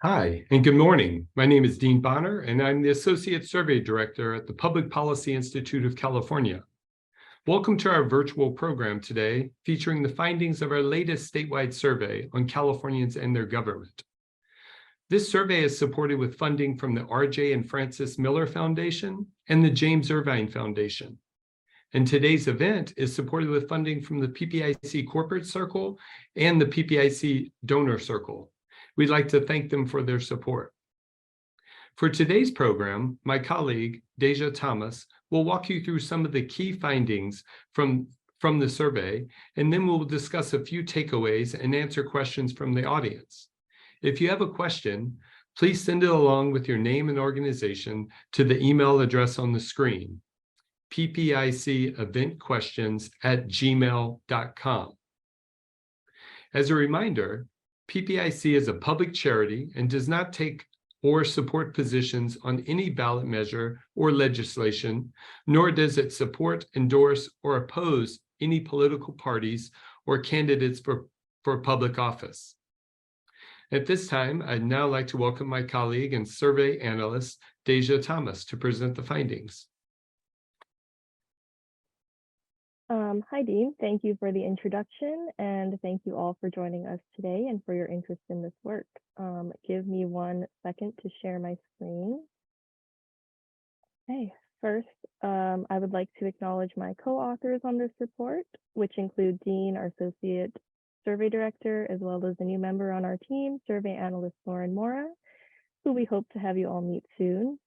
Hi, and good morning. My name is Dean Bonner, and I'm the Associate Survey Director at the Public Policy Institute of California. Welcome to our virtual program today, featuring the findings of our latest statewide survey on Californians and their government. This survey is supported with funding from the R.J. and Frances Miller Foundation and the James Irvine Foundation. And today's event is supported with funding from the PPIC Corporate Circle and the PPIC Donor Circle. We'd like to thank them for their support. For today's program, my colleague, Deja Thomas, will walk you through some of the key findings from the survey, and then we'll discuss a few takeaways and answer questions from the audience. If you have a question, please send it along with your name and organization to the email address on the screen, ppiceventquestions@gmail.com. As a reminder, PPIC is a public charity and does not take or support positions on any ballot measure or legislation, nor does it support, endorse, or oppose any political parties or candidates for public office. At this time, I'd now like to welcome my colleague and survey analyst, Deja Thomas, to present the findings. Hi, Dean. Thank you for the introduction, and thank you all for joining us today and for your interest in this work. Give me 1 second to share my screen. Okay, first, I would like to acknowledge my co-authors on this report, which include Dean, our Associate Survey Director, as well as a new member on our team, Survey Analyst Lauren Mora, who we hope to have you all meet soon,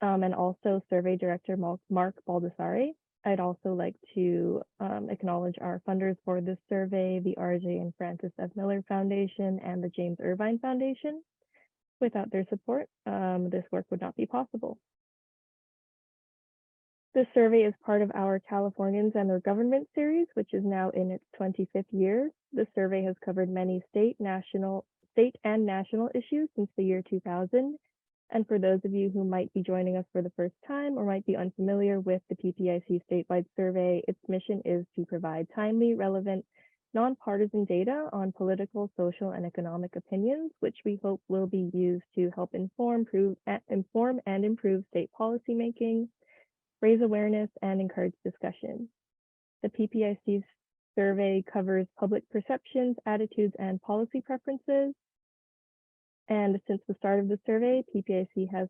and also Survey Director Mark Baldessari. I'd also like to acknowledge our funders for this survey, the R.J. and Frances F. Miller Foundation and the James Irvine Foundation. Without their support, this work would not be possible. This survey is part of our Californians and their government series, which is now in its 25th year. The survey has covered many state and national issues since the year 2000. And for those of you who might be joining us for the first time or might be unfamiliar with the PPIC statewide survey, its mission is to provide timely, relevant, nonpartisan data on political, social, and economic opinions, which we hope will be used to help inform and improve state policymaking, raise awareness, and encourage discussion. The PPIC survey covers public perceptions, attitudes, and policy preferences. And since the start of the survey, PPIC has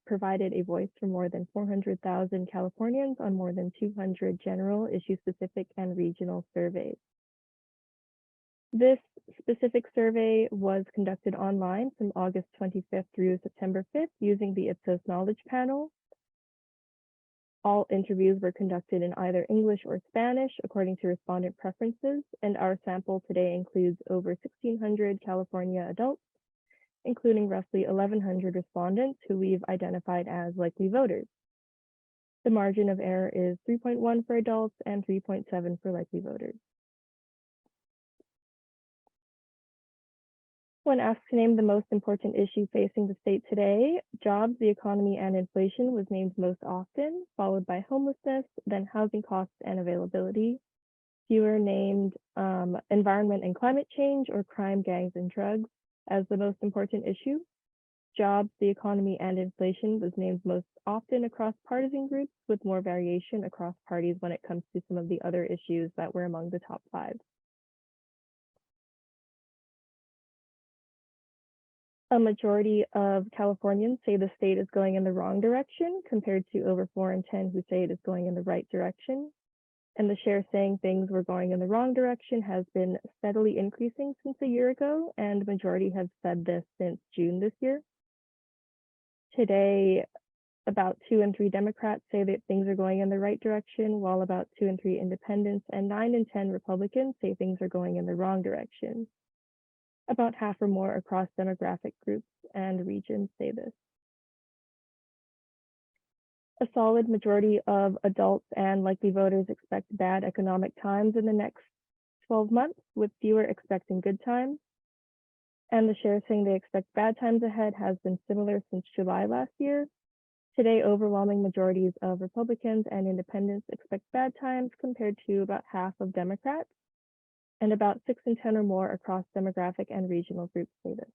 provided a voice for more than 400,000 Californians on more than 200 general, issue-specific, and regional surveys. This specific survey was conducted online from August 25th through September 5th using the Ipsos Knowledge Panel. All interviews were conducted in either English or Spanish according to respondent preferences, and our sample today includes over 1,600 California adults, including roughly 1,100 respondents who we've identified as likely voters. The margin of error is 3.1 for adults and 3.7 for likely voters. When asked to name the most important issue facing the state today, jobs, the economy, and inflation was named most often, followed by homelessness, then housing costs and availability. Fewer named environment and climate change or crime, gangs, and drugs as the most important issue. Jobs, the economy, and inflation was named most often across partisan groups, with more variation across parties when it comes to some of the other issues that were among the top 5. A majority of Californians say the state is going in the wrong direction, compared to over 4 in 10 who say it is going in the right direction. And the share saying things were going in the wrong direction has been steadily increasing since a year ago, and the majority have said this since June this year. Today, about 2 in 3 Democrats say that things are going in the right direction, while about 2 in 3 independents and 9 in 10 Republicans say things are going in the wrong direction. About half or more across demographic groups and regions say this. A solid majority of adults and likely voters expect bad economic times in the next 12 months, with fewer expecting good times. And the share saying they expect bad times ahead has been similar since July last year. Today, overwhelming majorities of Republicans and independents expect bad times, compared to about half of Democrats, and about 6 in 10 or more across demographic and regional groups say this.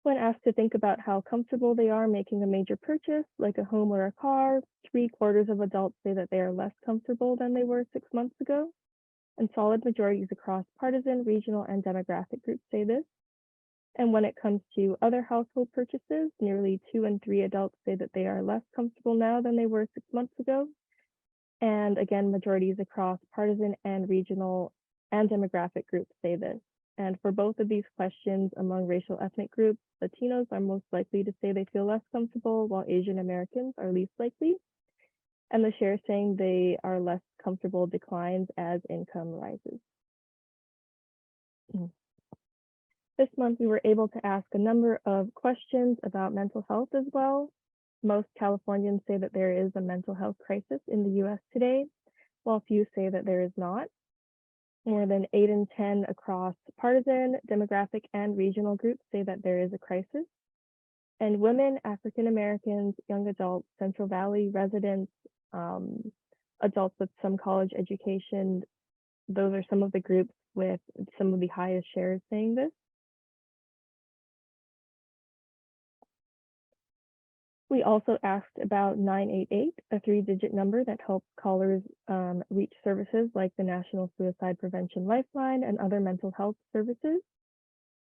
When asked to think about how comfortable they are making a major purchase, like a home or a car, 3/4 of adults say that they are less comfortable than they were 6 months ago. And solid majorities across partisan, regional, and demographic groups say this. And when it comes to other household purchases, nearly 2 in 3 adults say that they are less comfortable now than they were 6 months ago. And again, majorities across partisan and regional and demographic groups say this. And for both of these questions among racial ethnic groups, Latinos are most likely to say they feel less comfortable, while Asian Americans are least likely. And the share saying they are less comfortable declines as income rises. This month, we were able to ask a number of questions about mental health as well. Most Californians say that there is a mental health crisis in the US today, while few say that there is not. More than 8 in 10 across partisan, demographic, and regional groups say that there is a crisis. And women, African Americans, young adults, Central Valley residents, adults with some college education, those are some of the groups with some of the highest shares saying this. We also asked about 988, a 3-digit number that helps callers reach services like the National Suicide Prevention Lifeline and other mental health services.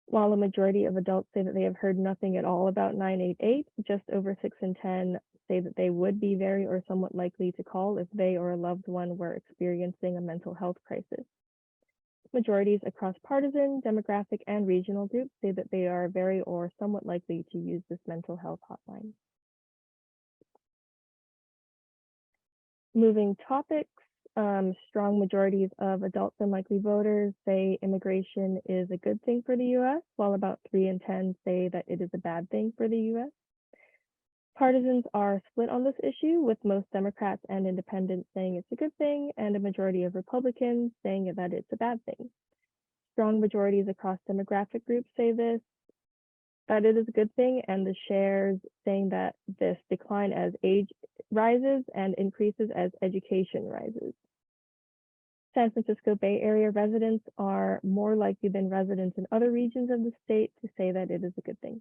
While a majority of adults say that they have heard nothing at all about 988, just over 6 in 10 say that they would be very or somewhat likely to call if they or a loved one were experiencing a mental health crisis. Majorities across partisan, demographic, and regional groups say that they are very or somewhat likely to use this mental health hotline. Moving topics, strong majorities of adults and likely voters say immigration is a good thing for the US, while about 3 in 10 say that it is a bad thing for the US. Partisans are split on this issue, with most Democrats and independents saying it's a good thing, and a majority of Republicans saying that it's a bad thing. Strong majorities across demographic groups say this, that it is a good thing, and the shares saying that this decline as age rises and increases as education rises. San Francisco Bay Area residents are more likely than residents in other regions of the state to say that it is a good thing.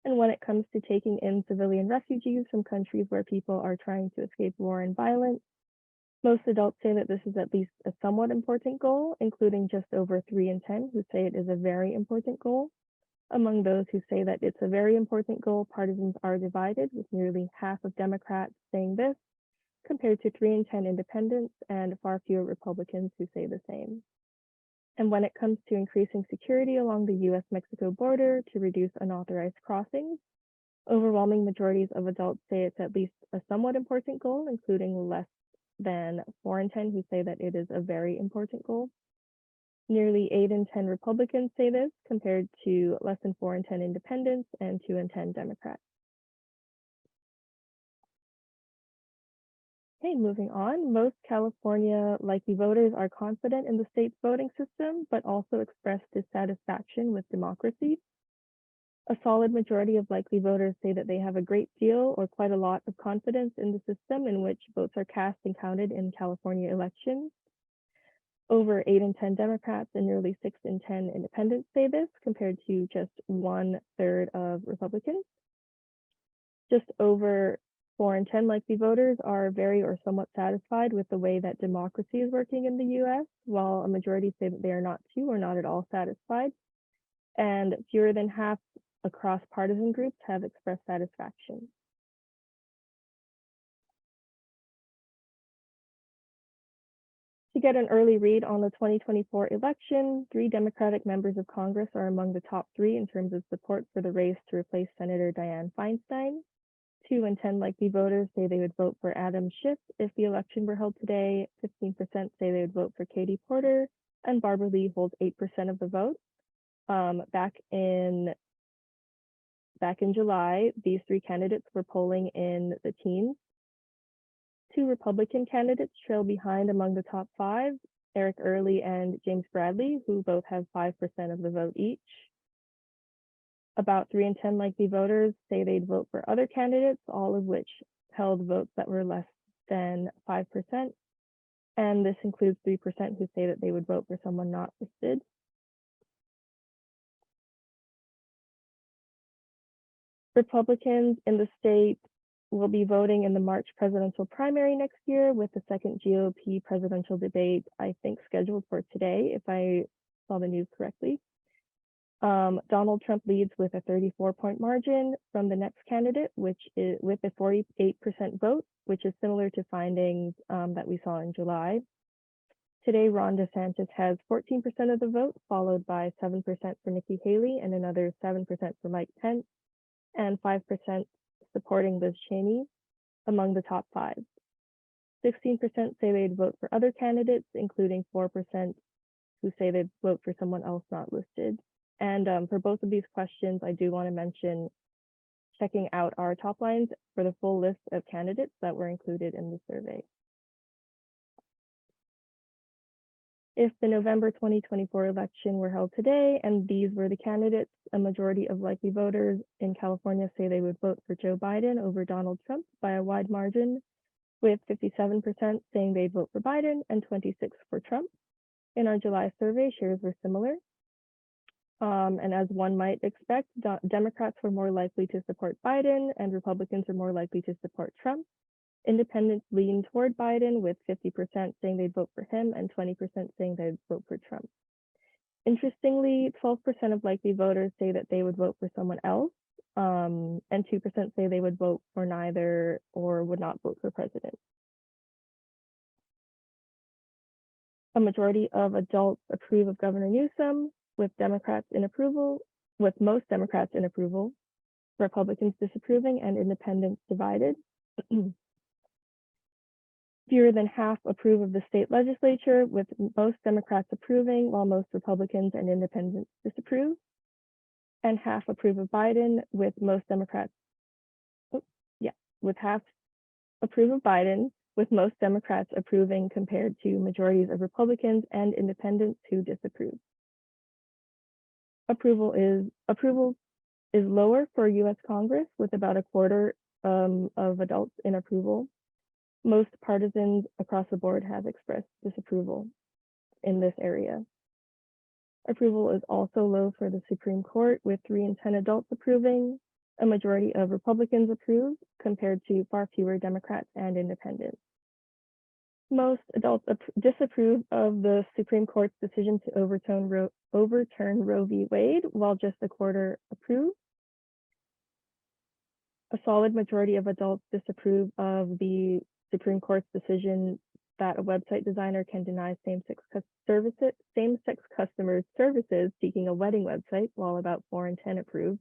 And when it comes to taking in civilian refugees from countries where people are trying to escape war and violence, most adults say that this is at least a somewhat important goal, including just over 3 in 10 who say it is a very important goal. Among those who say that it's a very important goal, partisans are divided, with nearly half of Democrats saying this, compared to 3 in 10 independents and far fewer Republicans who say the same. And when it comes to increasing security along the US-Mexico border to reduce unauthorized crossings, overwhelming majorities of adults say it's at least a somewhat important goal, including less than 4 in 10 who say that it is a very important goal. Nearly 8 in 10 Republicans say this, compared to less than 4 in 10 independents and 2 in 10 Democrats. Okay, moving on. Most California likely voters are confident in the state's voting system, but also express dissatisfaction with democracy. A solid majority of likely voters say that they have a great deal or quite a lot of confidence in the system in which votes are cast and counted in California elections. Over 8 in 10 Democrats and nearly 6 in 10 independents say this, compared to just 1/3 of Republicans. Just over 4 in 10 likely voters are very or somewhat satisfied with the way that democracy is working in the US, while a majority say that they are not too or not at all satisfied. And fewer than half across partisan groups have expressed satisfaction. To get an early read on the 2024 election, 3 Democratic members of Congress are among the top 3 in terms of support for the race to replace Senator Dianne Feinstein. 2 in 10 likely voters say they would vote for Adam Schiff if the election were held today. 15% say they would vote for Katie Porter, and Barbara Lee holds 8% of the vote. Back in July, these 3 candidates were polling in the teens. 2 Republican candidates trail behind among the top 5, Eric Early and James Bradley, who both have 5% of the vote each. About 3 in 10 likely voters say they'd vote for other candidates, all of which held votes that were less than 5%. and this includes 3% who say that they would vote for someone not listed. Republicans in the state will be voting in the March presidential primary next year, with the second GOP presidential debate, I think, scheduled for today, if I saw the news correctly. Donald Trump leads with a 34-point margin from the next candidate, which is with a 48% vote, which is similar to findings that we saw in July. Today, Ron DeSantis has 14% of the vote, followed by 7% for Nikki Haley and another 7% for Mike Pence, and 5% supporting Liz Cheney among the top 5. 16% say they'd vote for other candidates, including 4% who say they'd vote for someone else not listed. And for both of these questions, I do want to mention checking out our top lines for the full list of candidates that were included in the survey. If the November 2024 election were held today and these were the candidates, a majority of likely voters in California say they would vote for Joe Biden over Donald Trump by a wide margin, with 57% saying they'd vote for Biden and 26% for Trump. In our July survey, shares were similar. And as one might expect, Democrats were more likely to support Biden and Republicans were more likely to support Trump. Independents lean toward Biden, with 50% saying they'd vote for him and 20% saying they'd vote for Trump. Interestingly, 12% of likely voters say that they would vote for someone else, and 2% say they would vote for neither or would not vote for president. A majority of adults approve of Governor Newsom, with most Democrats in approval, Republicans disapproving, and independents divided. Fewer than half approve of the state legislature, with most Democrats approving, while most Republicans and independents disapprove. And half approve of Biden, with most Democrats, with half approve of Biden, with most Democrats approving compared to majorities of Republicans and independents who disapprove. Approval is lower for U.S. Congress, with about a quarter of adults in approval. Most partisans across the board have expressed disapproval in this area. Approval is also low for the Supreme Court, with 3 in 10 adults approving. A majority of Republicans approve, compared to far fewer Democrats and independents. Most adults disapprove of the Supreme Court's decision to overturn Roe v. Wade, while just a quarter approve. A solid majority of adults disapprove of the Supreme Court's decision that a website designer can deny same-sex customers services seeking a wedding website, while about 4 in 10 approve.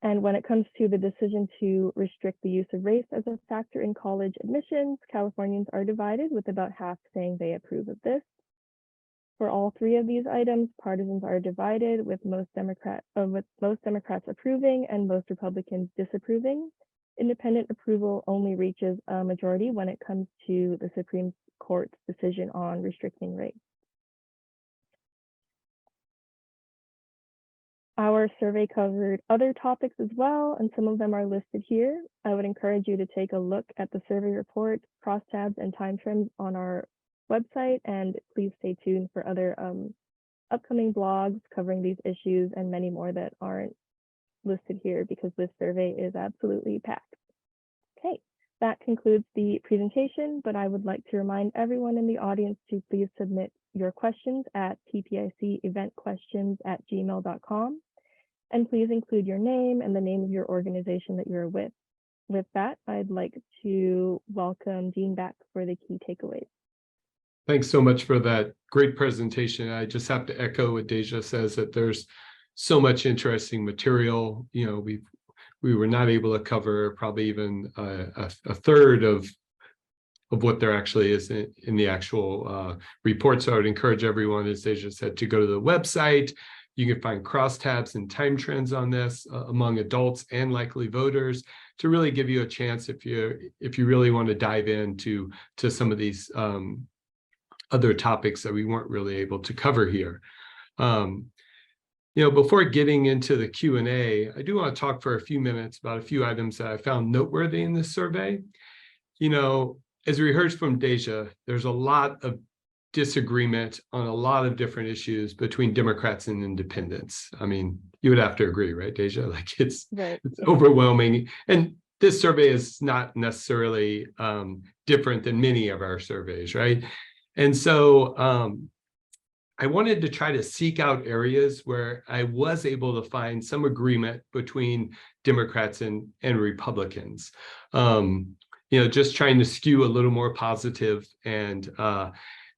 And when it comes to the decision to restrict the use of race as a factor in college admissions, Californians are divided, with about half saying they approve of this. For all 3 of these items, partisans are divided, with most Democrats approving and most Republicans disapproving. Independent approval only reaches a majority when it comes to the Supreme Court's decision on restricting race. Our survey covered other topics as well, and some of them are listed here. I would encourage you to take a look at the survey report, crosstabs, and time frames on our website, and please stay tuned for other upcoming blogs covering these issues and many more that aren't listed here, because this survey is absolutely packed. Okay, that concludes the presentation, but I would like to remind everyone in the audience to please submit your questions at ppiceventquestions@gmail.com. And please include your name and the name of your organization that you're with. With that, I'd like to welcome Dean back for the key takeaways. Thanks so much for that great presentation. I just have to echo what Deja says, that there's so much interesting material. You know, we were not able to cover probably even a third of what there actually is in the actual report. So I would encourage everyone, as Deja said, to go to the website. You can find crosstabs and time trends on this among adults and likely voters, to really give you a chance if you really want to dive into some of these other topics that we weren't really able to cover here. You know, before getting into the Q&A, I do want to talk for a few minutes about a few items that I found noteworthy in this survey. You know, as we heard from Deja, there's a lot of disagreement on a lot of different issues between Democrats and independents. I mean, you would have to agree, right, Deja? Like it's Right. overwhelming. And this survey is not necessarily different than many of our surveys, right? And so I wanted to try to seek out areas where I was able to find some agreement between Democrats and Republicans. Just trying to skew a little more positive, and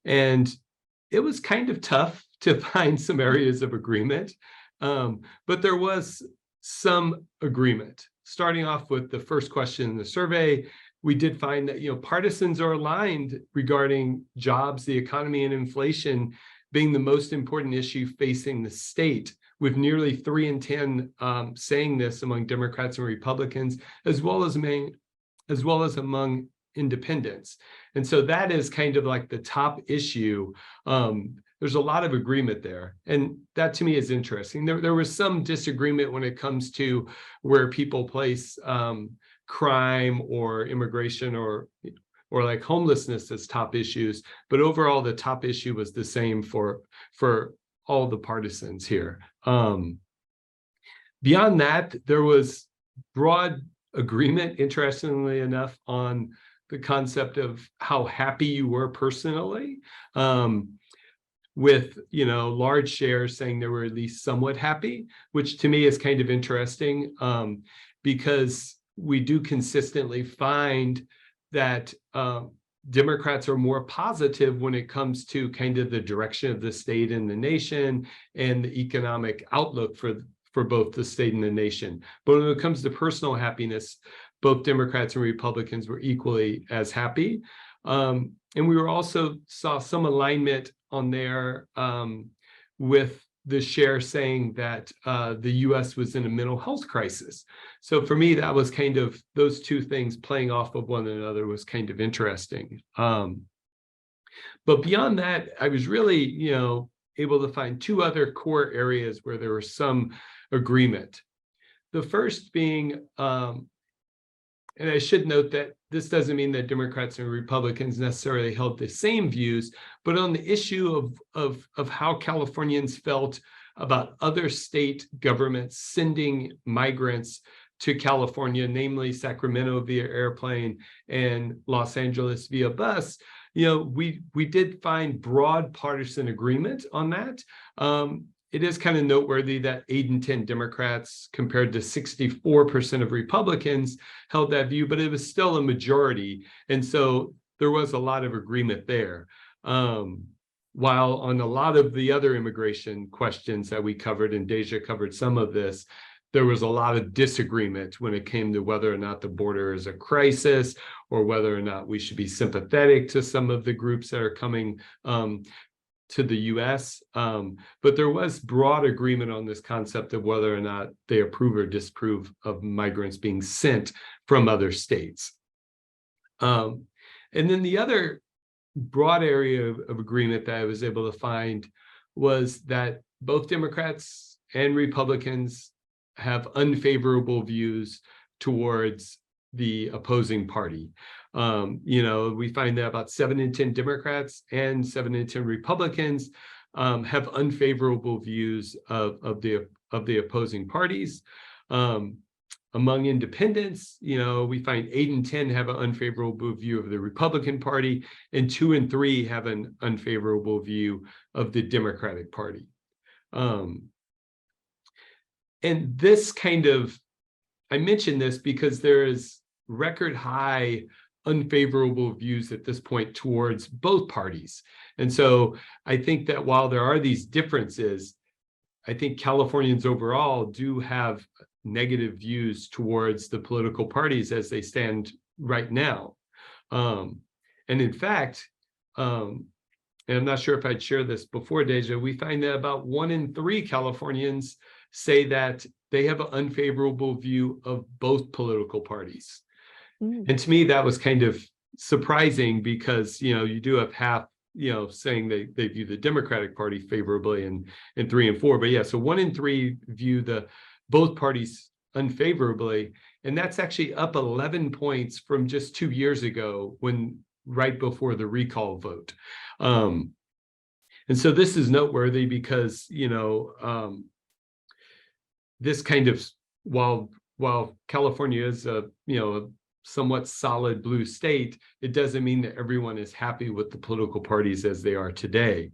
it was kind of tough to find some areas of agreement, but there was some agreement. Starting off with the first question in the survey, we did find that partisans are aligned regarding jobs, the economy, and inflation being the most important issue facing the state, with nearly 3 in 10 saying this among Democrats and Republicans, as well as among independents. And so that is kind of like the top issue. There's a lot of agreement there. And that to me is interesting. There was some disagreement when it comes to where people place crime or immigration or like homelessness as top issues. But overall, the top issue was the same for all the partisans here. Beyond that, there was broad agreement, interestingly enough, on the concept of how happy you were personally, with large shares saying they were at least somewhat happy, which to me is kind of interesting, because we do consistently find that Democrats are more positive when it comes to kind of the direction of the state and the nation and the economic outlook for both the state and the nation. But when it comes to personal happiness, both Democrats and Republicans were equally as happy. And we also saw some alignment on there with the share saying that the US was in a mental health crisis. So for me, that was kind of those two things playing off of one another was kind of interesting. But beyond that, I was really, able to find two other core areas where there was some agreement. The first being, and I should note that this doesn't mean that Democrats and Republicans necessarily held the same views, but on the issue of how Californians felt about other state governments sending migrants to California, namely Sacramento via airplane and Los Angeles via bus, we did find broad partisan agreement on that. It is kind of noteworthy that 8 in 10 Democrats compared to 64% of Republicans held that view, but it was still a majority. And so there was a lot of agreement there. While on a lot of the other immigration questions that we covered, and Deja covered some of this, there was a lot of disagreement when it came to whether or not the border is a crisis or whether or not we should be sympathetic to some of the groups that are coming to the US. But there was broad agreement on this concept of whether or not they approve or disapprove of migrants being sent from other states. And then the other broad area of agreement that I was able to find was that both Democrats and Republicans have unfavorable views towards the opposing party. We find that about 7 in 10 Democrats and 7 in 10 Republicans have unfavorable views of the opposing parties. Among independents, we find 8 in 10 have an unfavorable view of the Republican Party, and 2 in 3 have an unfavorable view of the Democratic Party. And this I mention this because there is record high unfavorable views at this point towards both parties. And so I think that while there are these differences, I think Californians overall do have negative views towards the political parties as they stand right now. And in fact, and I'm not sure if I'd share this before, Deja, we find that about 1 in 3 Californians say that they have an unfavorable view of both political parties. And to me, that was kind of surprising because, you do have half, saying they view the Democratic Party favorably and 3 and 4. But yeah, so 1 in 3 view both parties unfavorably. And that's actually up 11 points from just 2 years ago when right before the recall vote. And so this is noteworthy because, this kind of, while California is a somewhat solid blue state, it doesn't mean that everyone is happy with the political parties as they are today.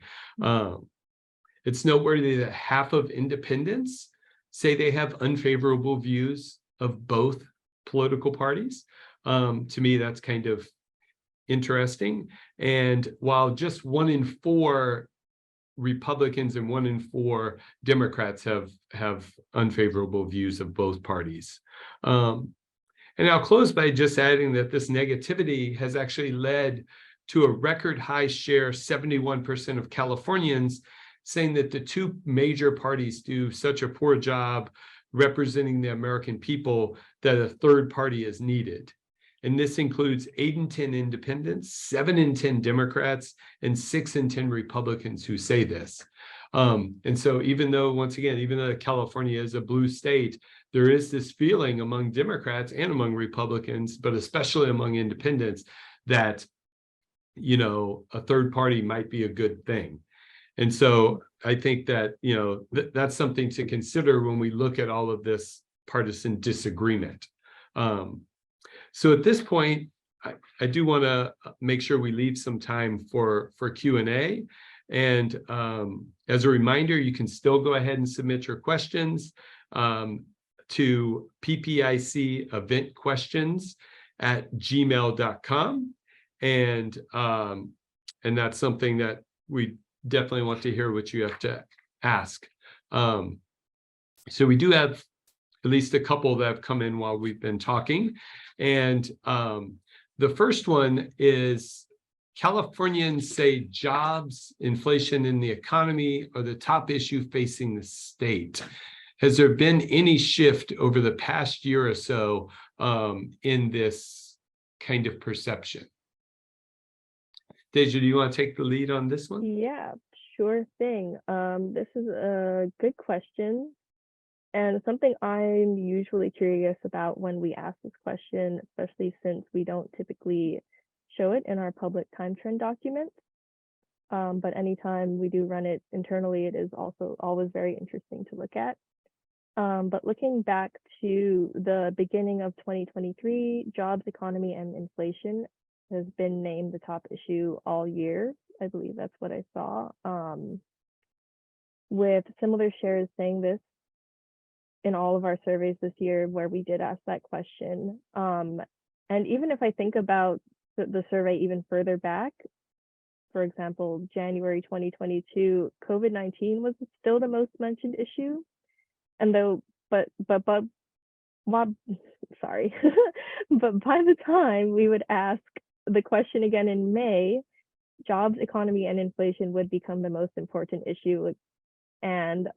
It's noteworthy that half of independents say they have unfavorable views of both political parties. To me, that's kind of interesting. And while just 1 in 4 Republicans and 1 in 4 Democrats have unfavorable views of both parties. And I'll close by just adding that this negativity has actually led to a record high share, 71% of Californians saying that the 2 major parties do such a poor job representing the American people that a third party is needed. And this includes 8 in 10 independents, 7 in 10 Democrats, and 6 in 10 Republicans who say this. And so even though, once again, even though California is a blue state, there is this feeling among Democrats and among Republicans, but especially among independents, that, a third party might be a good thing. And so I think that, that's something to consider when we look at all of this partisan disagreement. So at this point, I do want to make sure we leave some time for Q&A. And as a reminder, you can still go ahead and submit your questions to PPIC event questions@gmail.com. And that's something that we definitely want to hear what you have to ask. So we do have at least a couple that have come in while we've been talking. And the first one is, Californians say jobs, inflation, and the economy are the top issue facing the state. Has there been any shift over the past year or so in this kind of perception? Deja, do you want to take the lead on this one? Yeah, sure thing. This is a good question, and something I'm usually curious about when we ask this question, especially since we don't typically show it in our public time trend documents. But anytime we do run it internally, it is also always very interesting to look at. But looking back to the beginning of 2023, jobs, economy, and inflation has been named the top issue all year. I believe that's what I saw. With similar shares saying this in all of our surveys this year where we did ask that question. And even if I think about the survey even further back, for example, January 2022, COVID-19 was still the most mentioned issue. And though, but sorry, but by the time we would ask the question again in May, jobs, economy, and inflation would become the most important issue. And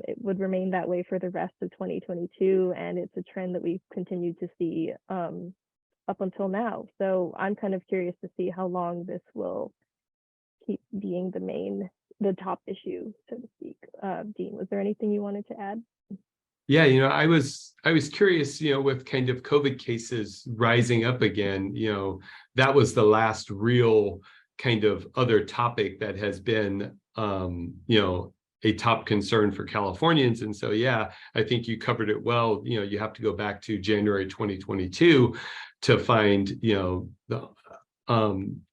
it would remain that way for the rest of 2022. And it's a trend that we've continued to see up until now. So I'm kind of curious to see how long this will keep being the top issue, so to speak. Dean, was there anything you wanted to add? Yeah, I was curious, with kind of COVID cases rising up again, that was the last real kind of other topic that has been, a top concern for Californians. And so, yeah, I think you covered it well. You have to go back to January 2022 to find, the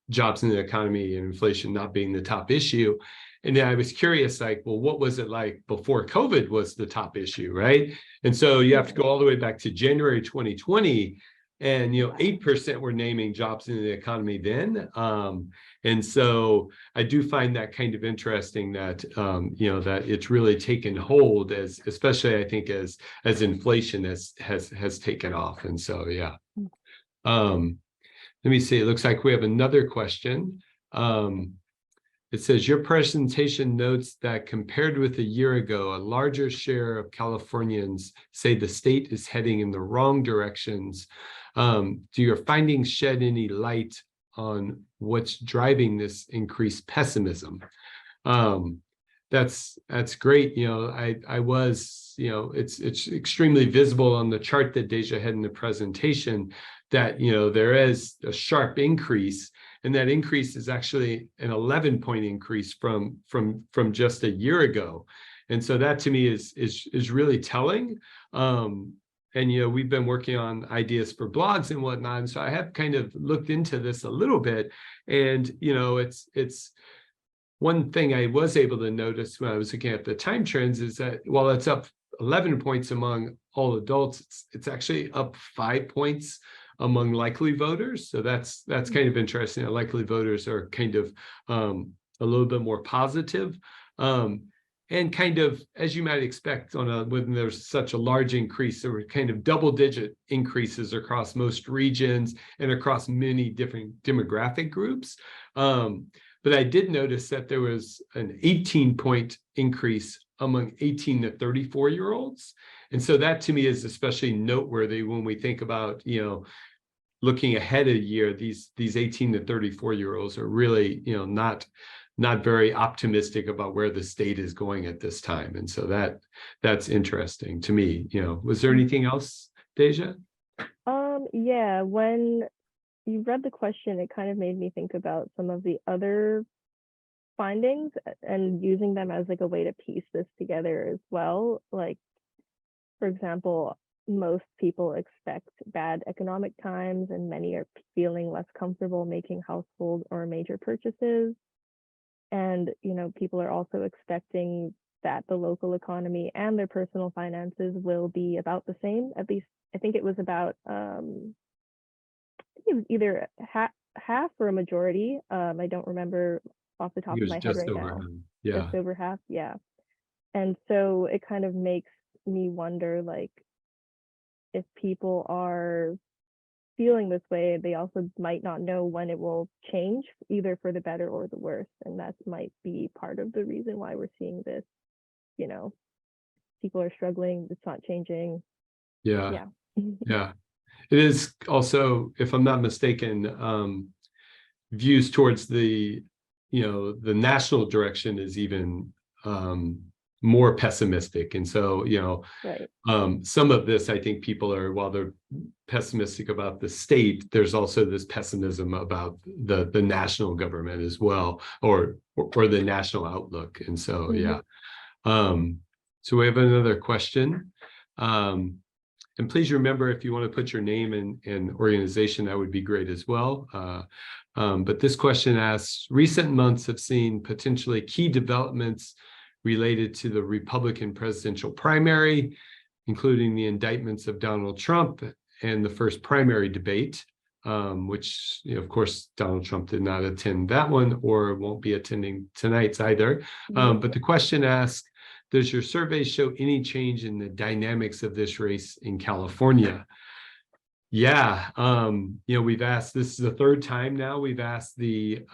jobs in the economy and inflation not being the top issue. And then I was curious, like, well, what was it like before COVID was the top issue, right? And so you have to go all the way back to January 2020, and 8% were naming jobs in the economy then. And so I do find that kind of interesting that that it's really taken hold, especially I think as inflation has taken off. And so yeah. Let me see. It looks like we have another question. It says, your presentation notes that compared with a year ago, a larger share of Californians say the state is heading in the wrong directions. Do your findings shed any light on what's driving this increased pessimism? That's great. I was, it's extremely visible on the chart that Deja had in the presentation there is a sharp increase, and that increase is actually an 11-point increase from just a year ago. And so that to me is really telling. And we've been working on ideas for blogs and whatnot, and so I have kind of looked into this a little bit. And it's one thing I was able to notice when I was looking at the time trends is that while it's up 11 points among all adults, it's actually up 5 points among likely voters. So that's kind of interesting. Likely voters are kind of a little bit more positive. And kind of, as you might expect, when there's such a large increase, there were kind of double-digit increases across most regions and across many different demographic groups. But I did notice that there was an 18-point increase among 18 to 34-year-olds. And so that to me is especially noteworthy when we think about, looking ahead a year. These 18 to 34-year-olds are really, not very optimistic about where the state is going at this time. And so that's interesting to me. Was there anything else, Deja? Yeah, when you read the question, it kind of made me think about some of the other findings and using them as like a way to piece this together as well. Like, for example, most people expect bad economic times, and many are feeling less comfortable making household or major purchases. And, people are also expecting that the local economy and their personal finances will be about the same. At least, I think it was about, it was either half or a majority. I don't remember off the top of my head right now. Yeah. Just over half, yeah. And so it kind of makes me wonder, like, if people are feeling this way, they also might not know when it will change, either for the better or the worse. And that might be part of the reason why we're seeing this. People are struggling, it's not changing. Yeah. It is also, if I'm not mistaken, views towards the national direction is even more pessimistic. And so, Right. Some of this, I think people are, while they're pessimistic about the state, there's also this pessimism about the national government as well, or the national outlook. And so, yeah. So we have another question. And please remember, if you want to put your name and organization, that would be great as well. But this question asks, recent months have seen potentially key developments related to the Republican presidential primary, including the indictments of Donald Trump and the first primary debate, which, of course, Donald Trump did not attend that one or won't be attending tonight's either. But the question asks, does your survey show any change in the dynamics of this race in California? Yeah, we've asked, this is the third time now we've asked the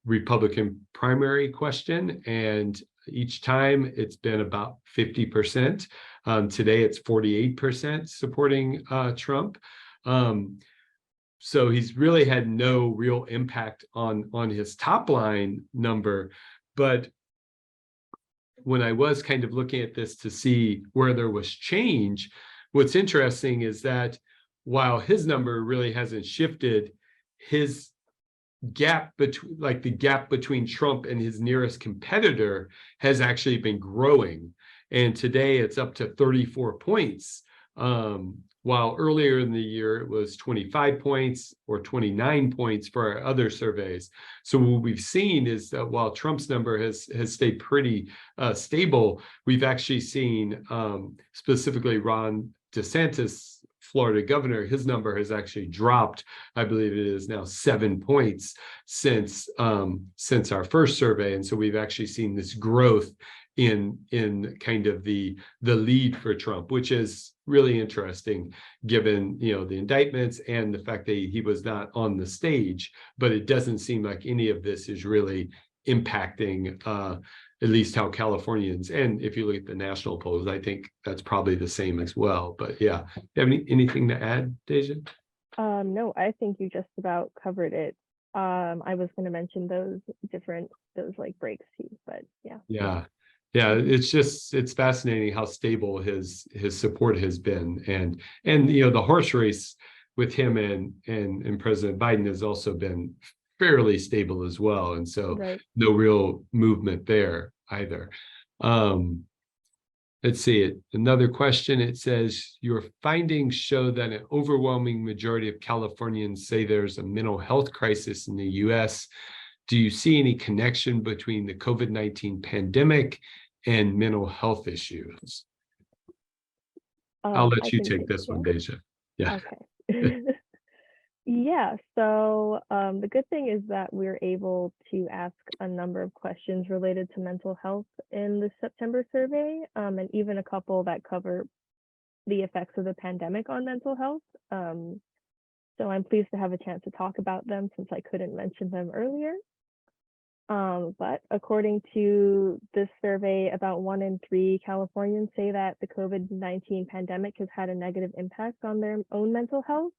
Republican primary question, and each time it's been about 50%. Today it's 48% supporting Trump. So he's really had no real impact on his top line number. But when I was kind of looking at this to see where there was change, what's interesting is that while his number really hasn't shifted, his gap between Trump and his nearest competitor has actually been growing. And today it's up to 34 points. While earlier in the year it was 25 points or 29 points for our other surveys. So what we've seen is that while Trump's number has stayed pretty stable, we've actually seen specifically Ron DeSantis, Florida governor, his number has actually dropped. I believe it is now 7 points since our first survey. And so we've actually seen this growth in kind of the lead for Trump, which is really interesting given the indictments and the fact that he was not on the stage. But it doesn't seem like any of this is really impacting at least how Californians, and if you look at the national polls, I think that's probably the same as well. But yeah, you have anything to add, Deja? No, I think you just about covered it. I was going to mention those like breaks too, but yeah. Yeah, it's fascinating how stable his support has been, and the horse race with him and President Biden has also been fairly stable as well, and so Right. no real movement there either. Let's see it. Another question. It says your findings show that an overwhelming majority of Californians say there's a mental health crisis in the U.S. Do you see any connection between the COVID-19 pandemic and mental health issues? I'll I let you can take this one, Deja. Yeah. Okay. Yeah, so the good thing is that we're able to ask a number of questions related to mental health in the September survey, and even a couple that cover the effects of the pandemic on mental health. So I'm pleased to have a chance to talk about them since I couldn't mention them earlier. But according to this survey, about 1 in 3 Californians say that the COVID-19 pandemic has had a negative impact on their own mental health.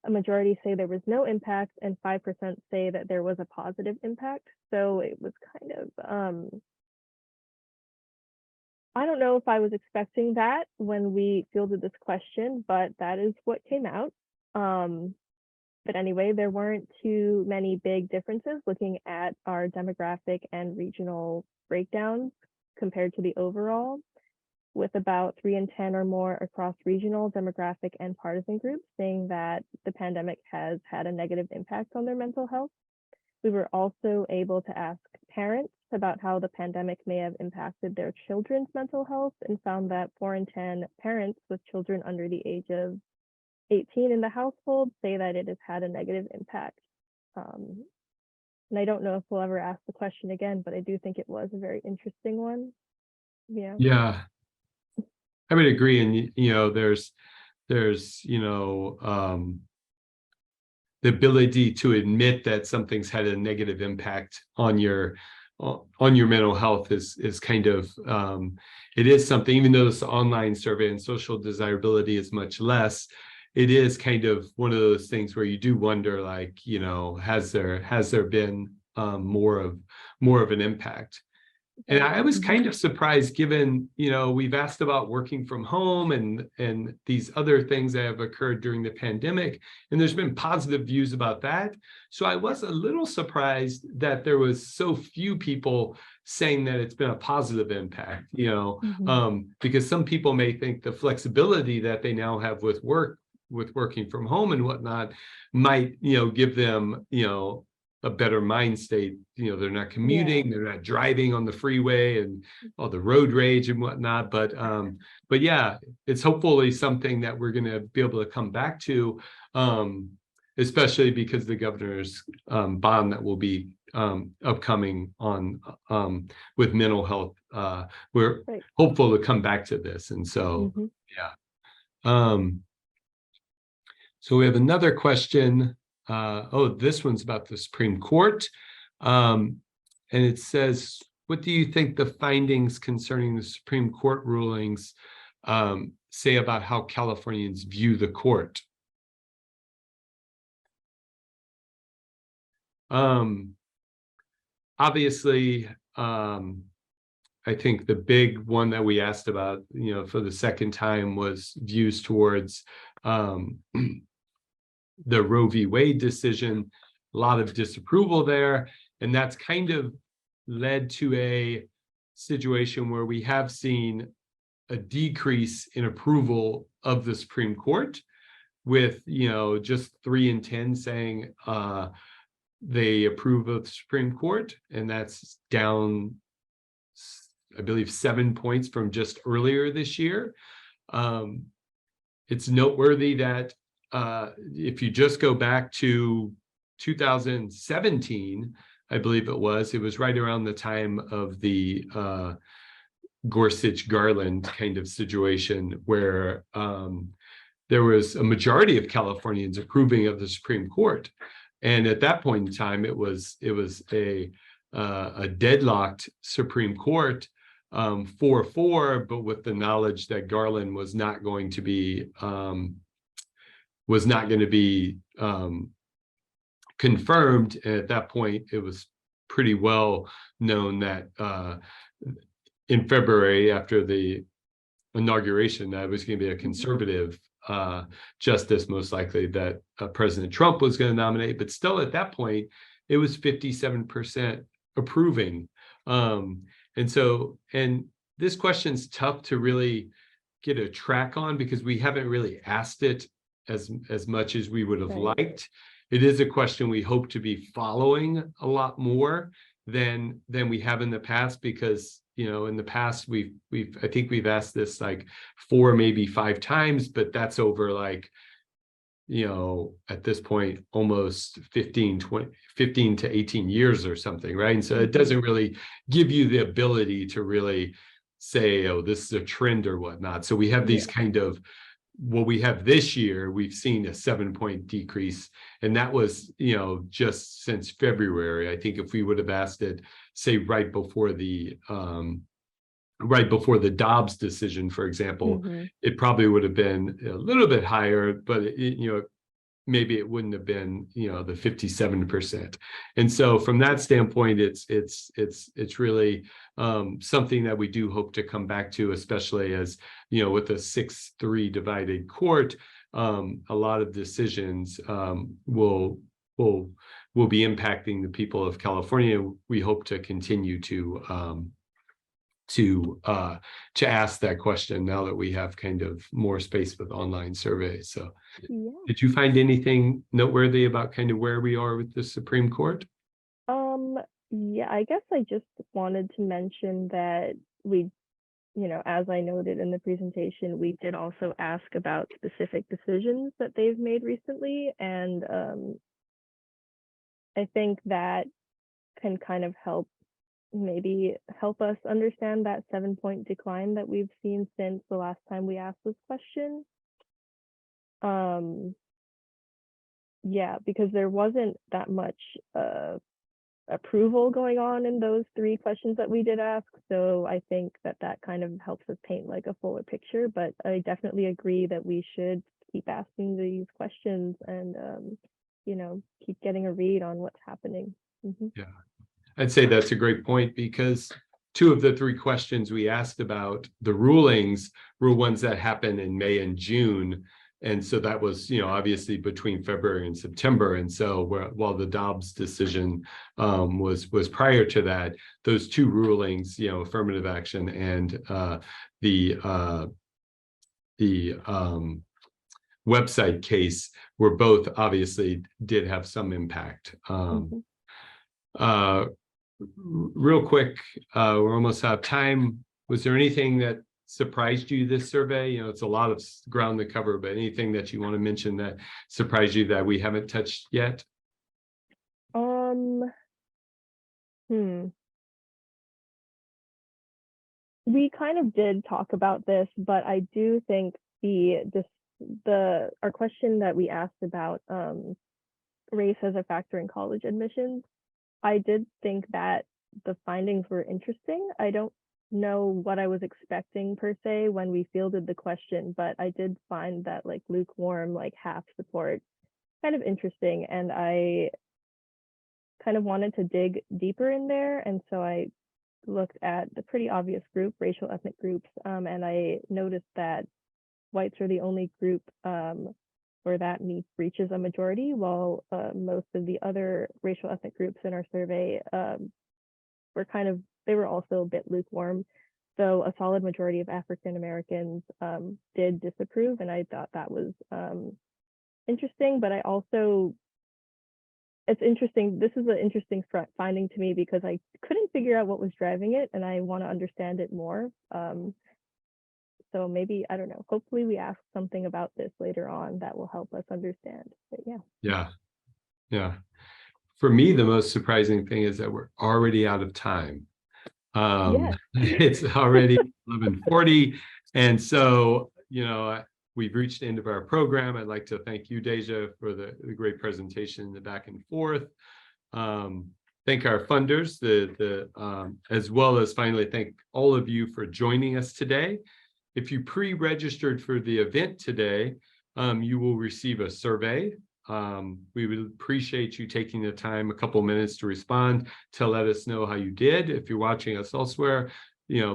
A majority say there was no impact, and 5% say that there was a positive impact. So it was kind of, I don't know if I was expecting that when we fielded this question, but that is what came out. But anyway, there weren't too many big differences looking at our demographic and regional breakdowns compared to the overall, with about 3 in 10 or more across regional, demographic, and partisan groups saying that the pandemic has had a negative impact on their mental health. We were also able to ask parents about how the pandemic may have impacted their children's mental health, and found that 4 in 10 parents with children under the age of 18 in the household say that it has had a negative impact. And I don't know if we'll ever ask the question again, but I do think it was a very interesting one. Yeah. Yeah, I would agree. And there's the ability to admit that something's had a negative impact on your mental health is kind of it is something, even though this online survey and social desirability is much less, it is kind of one of those things where you do wonder, like, has there been more of an impact? And I was kind of surprised, given, we've asked about working from home and these other things that have occurred during the pandemic, and there's been positive views about that. So I was a little surprised that there was so few people saying that it's been a positive impact, because some people may think the flexibility that they now have with working from home and whatnot might, give them, a better mind state. They're not commuting, they're not driving on the freeway and all the road rage and whatnot. But yeah, it's hopefully something that we're going to be able to come back to, especially because the governor's bond that will be upcoming on with mental health. We're hopeful to come back to this. And so, yeah. So we have another question. This one's about the Supreme Court. And it says, what do you think the findings concerning the Supreme Court rulings say about how Californians view the court? Obviously, I think the big one that we asked about, for the second time, was views towards the Roe v. Wade decision. A lot of disapproval there, and that's kind of led to a situation where we have seen a decrease in approval of the Supreme Court, with just 3 in 10 saying they approve of the Supreme Court, and that's down, I believe, 7 points from just earlier this year. It's noteworthy that if you just go back to 2017, I believe it was right around the time of the Gorsuch-Garland kind of situation, where there was a majority of Californians approving of the Supreme Court. And at that point in time, it was a deadlocked Supreme Court, 4-4, but with the knowledge that Garland was not going to be confirmed. And at that point, it was pretty well known that in February after the inauguration that it was going to be a conservative justice, most likely, that President Trump was going to nominate. But still, at that point, it was 57% approving. And this question's tough to really get a track on because we haven't really asked it as much as we would have liked. It is a question we hope to be following a lot more than we have in the past, because in the past I think we've asked this like 4, maybe 5 times, but that's over like at this point almost 15 to 18 years or something, right? And so it doesn't really give you the ability to really say, oh, this is a trend or whatnot. So we have these kind of, what we have this year, we've seen a 7-point decrease, and that was just since February. I think if we would have asked it, say right before the Dobbs decision, for example, it probably would have been a little bit higher, but maybe it wouldn't have been the 57%. And so from that standpoint, it's really something that we do hope to come back to, especially as with a 6-3 divided court, a lot of decisions will be impacting the people of California. We hope to continue to ask that question now that we have kind of more space with online surveys. So did you find anything noteworthy about kind of where we are with the Supreme Court? Yeah, I guess I just wanted to mention that we, as I noted in the presentation, we did also ask about specific decisions that they've made recently. And I think that can kind of help us understand that 7-point decline that we've seen since the last time we asked this question. Because there wasn't that much approval going on in those 3 questions that we did ask. So I think that kind of helps us paint like a fuller picture, but I definitely agree that we should keep asking these questions and, keep getting a read on what's happening. Yeah. I'd say that's a great point, because 2 of the 3 questions we asked about the rulings were ones that happened in May and June. And so that was, obviously between February and September. And so while the Dobbs decision was prior to that, those 2 rulings, affirmative action and the website case, were both obviously did have some impact. Real quick, we're almost out of time. Was there anything that surprised you this survey? It's a lot of ground to cover, but anything that you want to mention that surprised you that we haven't touched yet? We kind of did talk about this, but I do think our question that we asked about race as a factor in college admissions, I did think that the findings were interesting. I don't know what I was expecting per se when we fielded the question, but I did find that like lukewarm, like half support, kind of interesting. And I kind of wanted to dig deeper in there. And so I looked at the pretty obvious group, racial ethnic groups, and I noticed that whites are the only group where that reaches a majority, while most of the other racial ethnic groups in our survey they were also a bit lukewarm. So a solid majority of African Americans did disapprove, and I thought that was interesting. But it's interesting. This is an interesting finding to me because I couldn't figure out what was driving it, and I want to understand it more. So maybe, I don't know, hopefully we ask something about this later on that will help us understand. But yeah. For me, the most surprising thing is that we're already out of time. It's already 11:40. And so, we've reached the end of our program. I'd like to thank you, Deja, for the great presentation, the back and forth. Thank our funders, as well as finally thank all of you for joining us today. If you pre-registered for the event today, you will receive a survey. We would appreciate you taking the time, a couple minutes to respond, to let us know how you did. If you're watching us elsewhere,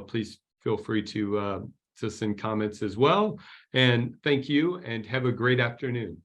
please feel free to send comments as well. And thank you and have a great afternoon.